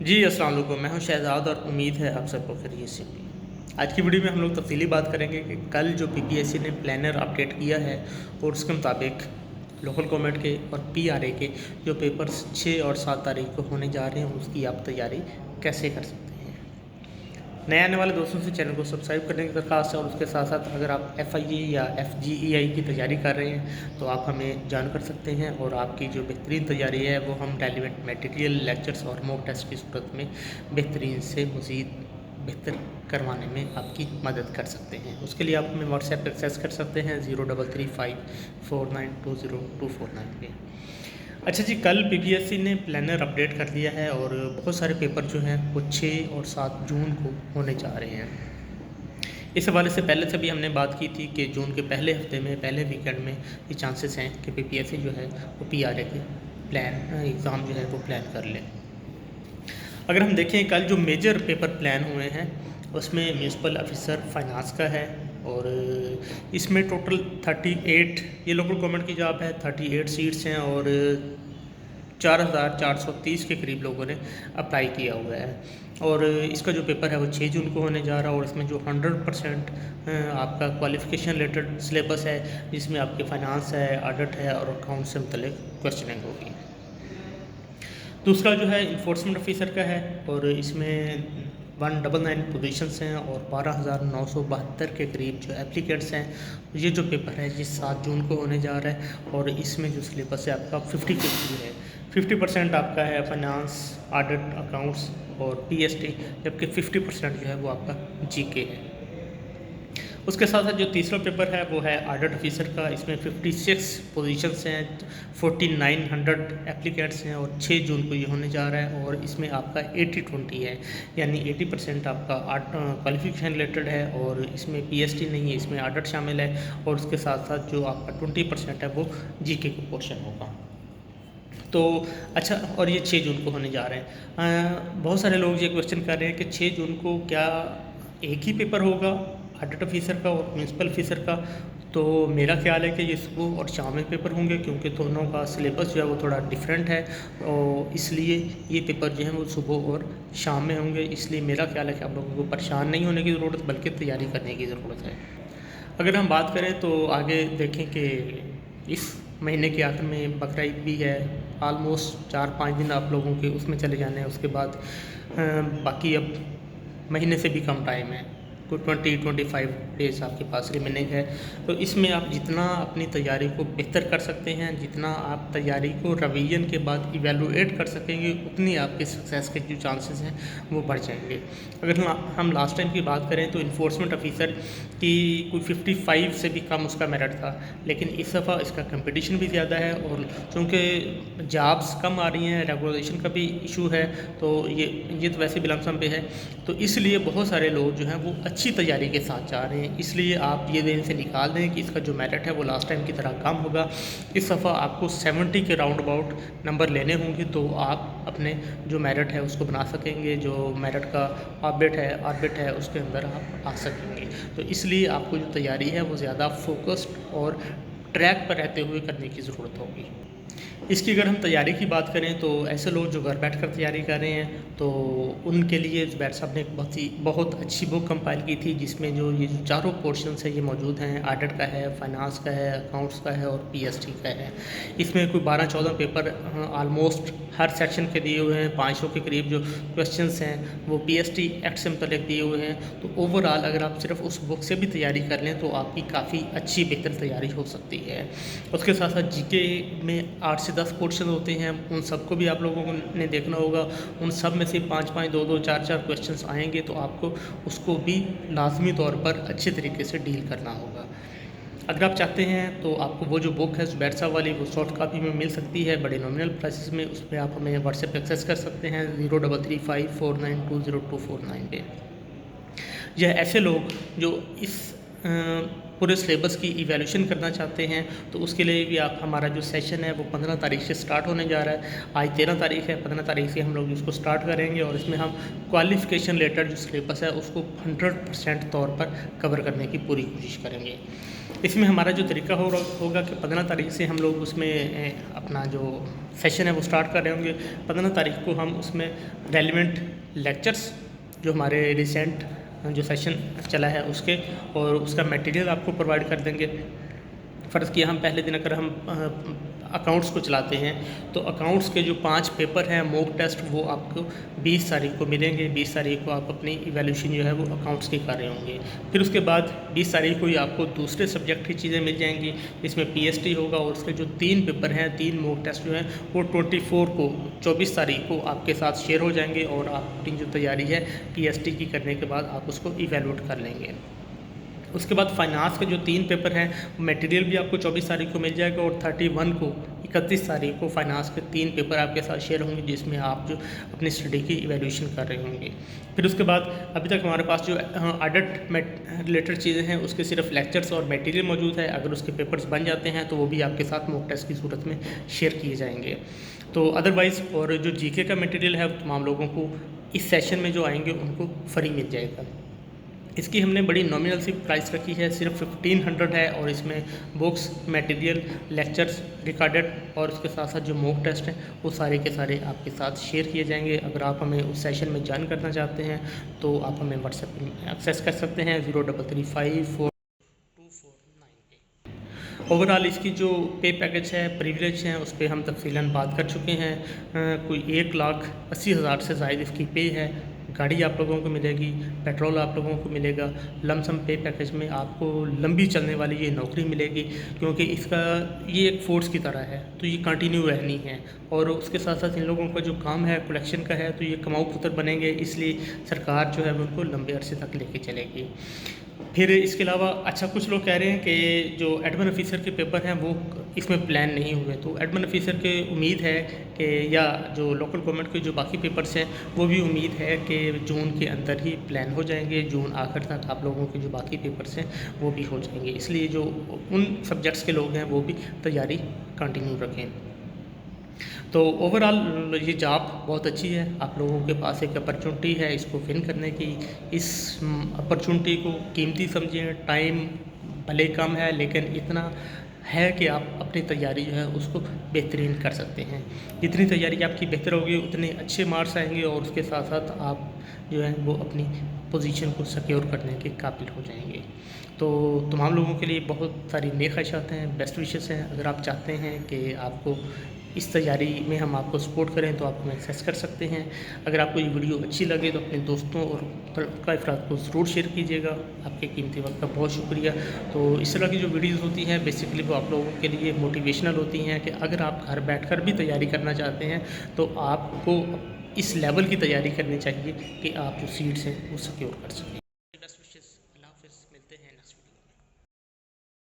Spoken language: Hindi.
जी अस्सलाम वालेकुम, मैं हूं शहजाद और उम्मीद है आप सबको खैरियत से होगी। आज की वीडियो में हम लोग तफसीली बात करेंगे कि कल जो पीपीएससी ने प्लानर अपडेट किया है और उसके मुताबिक लोकल गवर्नमेंट के और पीआरए के जो पेपर्स 6 और 7 तारीख को होने जा रहे हैं उसकी आप तैयारी कैसे कर सकते हैं। नए आने वाले दोस्तों से चैनल को सब्सक्राइब करने की दरख्वास्त है और उसके साथ साथ अगर आप FIE या FGEI की तैयारी कर रहे हैं तो आप हमें जान कर सकते हैं और आपकी जो बेहतरीन तैयारी है वो हम रेलिवेंट मटेरियल, लेक्चर्स और मॉक टेस्ट की सूरत में बेहतरीन से मज़ीद बेहतर करवाने में आपकी मदद कर सकते हैं। उसके लिए आप हमें व्हाट्सएप एक्सेस कर सकते हैं 0335492024 पे। अच्छा जी, कल पीपीएससी ने प्लानर अपडेट कर दिया है और बहुत सारे पेपर जो हैं वो 6 और 7 जून को होने जा रहे हैं। इस हवाले से पहले से भी हमने बात की थी कि जून के पहले हफ्ते में, पहले वीकेंड में ये चांसेस हैं कि पीपीएससी जो है वो पीआरए के एग्ज़ाम जो है वो प्लान कर लें। अगर हम देखें कल जो मेजर पेपर प्लान हुए हैं उसमें म्यूनसिपल ऑफिसर फाइनेंस का है और इसमें टोटल 38 ये लोकल गवर्नमेंट की जॉब है, 38 सीट्स हैं और 4430 के करीब लोगों ने अप्लाई किया हुआ है। और इसका जो पेपर है वो 6 जून को होने जा रहा है और इसमें जो 100% आपका क्वालिफ़िकेशन रिलेटेड सिलेबस है जिसमें आपके फाइनेंस है, ऑडिट है और अकाउंट से मुतल्लिक़ क्वेश्चनिंग होगी। दूसरा जो है इन्फोर्समेंट ऑफिसर का है और इसमें 199 पोजीशंस हैं और 12,972 के करीब जो एप्लीकेंट्स हैं। ये जो पेपर है ये 7 जून को होने जा रहा है और इसमें जो सिलेबस है आपका 50-50 है। 50% आपका है फाइनेंस, ऑडिट, अकाउंट्स और PST, जबकि 50% जो है वो आपका GK है। उसके साथ साथ जो तीसरा पेपर है वो है ऑडिट ऑफिसर का। इसमें 56 पोजीशंस हैं, 4900 एप्लीकेंट्स हैं और 6 जून को ये होने जा रहा है और इसमें आपका 80-20 है, यानी 80% आपका क्वालिफिकेशन रिलेटेड है और इसमें PST नहीं है, इसमें ऑडिट शामिल है और उसके साथ साथ जो आपका 20% है वो GK का पोर्शन होगा। तो अच्छा, और ये 6 जून को होने जा रहे हैं। बहुत सारे लोग ये क्वेश्चन कर रहे हैं कि 6 जून को क्या एक ही पेपर होगा ऑडिट ऑफिसर का और म्यूनसिपल ऑफिसर का। तो मेरा ख्याल है कि ये सुबह और शाम में पेपर होंगे क्योंकि दोनों का सिलेबस जो है वो थोड़ा डिफरेंट है और इसलिए ये पेपर जो है वो सुबह और शाम में होंगे। इसलिए मेरा ख्याल है कि आप लोगों को परेशान नहीं होने की ज़रूरत बल्कि तैयारी करने की ज़रूरत है। अगर हम बात करें तो आगे देखें कि इस महीने के आखिर में बकरा ईद भी है, ऑलमोस्ट 4-5 दिन आप लोगों के उसमें चले जाने हैं। उसके बाद बाकी अब महीने से भी कम टाइम है, तो 20-25 डेज़ आपके पास रिमेनिंग है। तो इसमें आप जितना अपनी तैयारी को बेहतर कर सकते हैं, जितना आप तैयारी को रिवीजन के बाद इवेलुएट कर सकेंगे, उतनी आपके सक्सेस के जो चांसेस हैं वो बढ़ जाएंगे। अगर हम लास्ट टाइम की बात करें तो इन्फोर्समेंट ऑफिसर की कोई 55 से भी कम उसका मेरिट था, लेकिन इस दफ़ा इसका कंपटीशन भी ज़्यादा है और चूँकि जॉब्स कम आ रही हैं, रेगुलेशन का भी इशू है, तो ये तो वैसे भी लमसम पे है, तो इसलिए बहुत सारे लोग जो हैं वो अच्छी तैयारी के साथ जा रहे हैं। इसलिए आप ये दिन से निकाल दें कि इसका जो मेरिट है वो लास्ट टाइम की तरह कम होगा। इस दफ़ा आपको 70 के राउंड अबाउट नंबर लेने होंगे तो आप अपने जो मेरिट है उसको बना सकेंगे, जो मेरिट का ऑर्बिट है उसके अंदर आप आ सकेंगे। तो इसलिए आपको जो तैयारी है वो ज़्यादा फोकस्ड और ट्रैक पर रहते हुए करने की ज़रूरत होगी। इसकी अगर हम तैयारी की बात करें तो ऐसे लोग जो घर बैठ कर तैयारी कर रहे हैं तो उनके लिए ज़ुबैर साहब ने एक बहुत अच्छी बुक कंपाइल की थी जिसमें जो ये जो चारों पोर्शंस हैं ये मौजूद हैं। ऑडिट का है, फाइनेंस का है, अकाउंट्स का है और PST का है। इसमें कोई 12-14 पेपर ऑलमोस्ट हर सेक्शन के दिए हुए हैं। 500 के करीब जो क्वेश्चंस हैं वो PST एक्ट से मुतल्लिक़ दिए हुए हैं। तो ओवरऑल अगर आप सिर्फ उस बुक से भी तैयारी कर लें तो आपकी काफ़ी अच्छी बेहतर तैयारी हो सकती है। उसके साथ साथ GK में 8 से 10 पोर्शन होते हैं, उन सबको भी आप लोगों ने देखना होगा। उन सब में से 5-5, 2-2, 4-4 क्वेश्चंस आएंगे तो आपको उसको भी लाजमी तौर पर अच्छे तरीके से डील करना होगा। अगर आप चाहते हैं तो आपको वो जो बुक है ज़ुबैर साहब वाली वो सॉफ्ट कापी में मिल सकती है बड़े नॉमिनल प्राइसेस में। उस पर आप हमें व्हाट्सएप एक्सेस कर सकते हैं 0335492024 पे। यह ऐसे लोग जो इस पूरे सिलेबस की इवैल्यूएशन करना चाहते हैं तो उसके लिए भी आप हमारा जो सेशन है वो 15 तारीख से स्टार्ट होने जा रहा है। आज 13 तारीख है, 15 तारीख से हम लोग इसको स्टार्ट करेंगे और इसमें हम क्वालिफ़िकेशन लेटर जो सिलेबस है उसको 100% तौर पर कवर करने की पूरी कोशिश करेंगे। इसमें हमारा जो तरीका होगा कि 15 तारीख से हम लोग उसमें अपना जो सेशन है वो स्टार्ट कर रहे होंगे। 15 तारीख को हम उसमें रेलिवेंट लेक्चर्स जो हमारे रिसेंट जो सेशन चला है उसके और उसका मटेरियल आपको प्रोवाइड कर देंगे। फ़र्ज़ किया हम पहले दिन अगर हम अकाउंट्स को चलाते हैं तो अकाउंट्स के जो 5 पेपर हैं मॉक टेस्ट वो आपको 20 तारीख को मिलेंगे। 20 तारीख को आप अपनी इवैल्यूएशन जो है वो अकाउंट्स की कर रहे होंगे। फिर उसके बाद 20 तारीख को ही आपको दूसरे सब्जेक्ट की चीज़ें मिल जाएंगी। इसमें पीएसटी होगा और उसके जो 3 पेपर हैं, 3 मॉक टेस्ट जो हैं वो 24 तारीख को आपके साथ शेयर हो जाएंगे और आप अपनी जो तैयारी है पीएसटी की करने के बाद आप उसको इवैल्यूएट कर लेंगे। उसके बाद फाइनेंस के जो 3 पेपर हैं मटेरियल भी आपको 24 तारीख को मिल जाएगा और 31 तारीख को फाइनेंस के 3 पेपर आपके साथ शेयर होंगे जिसमें आप जो अपनी स्टडी की इवैल्यूएशन कर रहे होंगे। फिर उसके बाद अभी तक हमारे पास जो ऑडिट रिलेटेड चीज़ें हैं उसके सिर्फ लेक्चर्स और मटेरियल मौजूद है। अगर उसके पेपर्स बन जाते हैं तो वो भी आपके साथ मॉक टेस्ट की सूरत में शेयर किए जाएंगे। तो अदरवाइज़ और जो जीके का मटेरियल है तमाम लोगों को इस सेशन में जो आएंगे उनको फ्री मिल जाएगा। इसकी हमने बड़ी नॉमिनल सी प्राइस रखी है, सिर्फ 1500 है और इसमें बुक्स, मटेरियल, लेक्चर्स, रिकॉर्डेड और उसके साथ साथ जो मॉक टेस्ट हैं वो सारे के सारे आपके साथ शेयर किए जाएंगे। अगर आप हमें उस सेशन में ज्वाइन करना चाहते हैं तो आप हमें व्हाट्सएप में एक्सेस कर सकते हैं 03354249 पे। ओवरऑल इसकी जो पे पैकेज है, प्रिविलेज हैं, उस पर हम तफसीलन बात कर चुके हैं। कोई 1,80,000 से ज़ायद इसकी पे है। गाड़ी आप लोगों को मिलेगी, पेट्रोल आप लोगों को मिलेगा। लमसम पे पैकेज में आपको लंबी चलने वाली ये नौकरी मिलेगी क्योंकि इसका ये एक फोर्स की तरह है तो ये कंटिन्यू रहनी है। और उसके साथ साथ इन लोगों का जो काम है कलेक्शन का है तो ये कमाऊ पुत्र बनेंगे, इसलिए सरकार जो है उनको लंबे अरसे तक लेके चलेगी। फिर इसके अलावा अच्छा कुछ लोग कह रहे हैं कि जो एडमिन ऑफिसर के पेपर हैं वो इसमें प्लान नहीं हुए, तो एडमिन ऑफिसर के उम्मीद है कि या जो लोकल गवर्नमेंट के जो बाकी पेपर्स हैं वो भी उम्मीद है कि जून के अंदर ही प्लान हो जाएंगे। जून आखिर तक आप लोगों के जो बाकी पेपर्स हैं वो भी हो जाएंगे, इसलिए जो उन सब्जेक्ट्स के लोग हैं वो भी तैयारी कंटिन्यू रखें। तो ओवरऑल ये जॉब बहुत अच्छी है, आप लोगों के पास एक अपॉर्चुनिटी है इसको विन करने की। इस अपॉर्चुनिटी को कीमती समझें। टाइम भले कम है लेकिन इतना है कि आप अपनी तैयारी जो है उसको बेहतरीन कर सकते हैं। जितनी तैयारी आपकी बेहतर होगी उतने अच्छे मार्क्स आएंगे और उसके साथ साथ आप जो है वो अपनी पोजीशन को सिक्योर करने के काबिल हो जाएंगे। तो तमाम लोगों के लिए बहुत सारी नेक ख्वाहिशात हैं, बेस्ट विशेस हैं। अगर आप चाहते हैं कि आपको इस तैयारी में हम आपको सपोर्ट करें तो आप हमें एक्सेस कर सकते हैं। अगर आपको ये वीडियो अच्छी लगे तो अपने दोस्तों और अफराद को ज़रूर शेयर कीजिएगा। आपके कीमती वक्त का बहुत शुक्रिया। तो इस तरह की जो वीडियोज़ होती हैं बेसिकली वो आप लोगों के लिए मोटिवेशनल होती हैं कि अगर आप घर बैठकर भी तैयारी करना चाहते हैं तो आपको इस लेवल की तैयारी करनी चाहिए कि आप जो सीट्स हैं वो सिक्योर कर सकें। बेस्ट विशेस, अल्लाह हाफ़िज़, मिलते हैं नेक्स्ट वीडियो।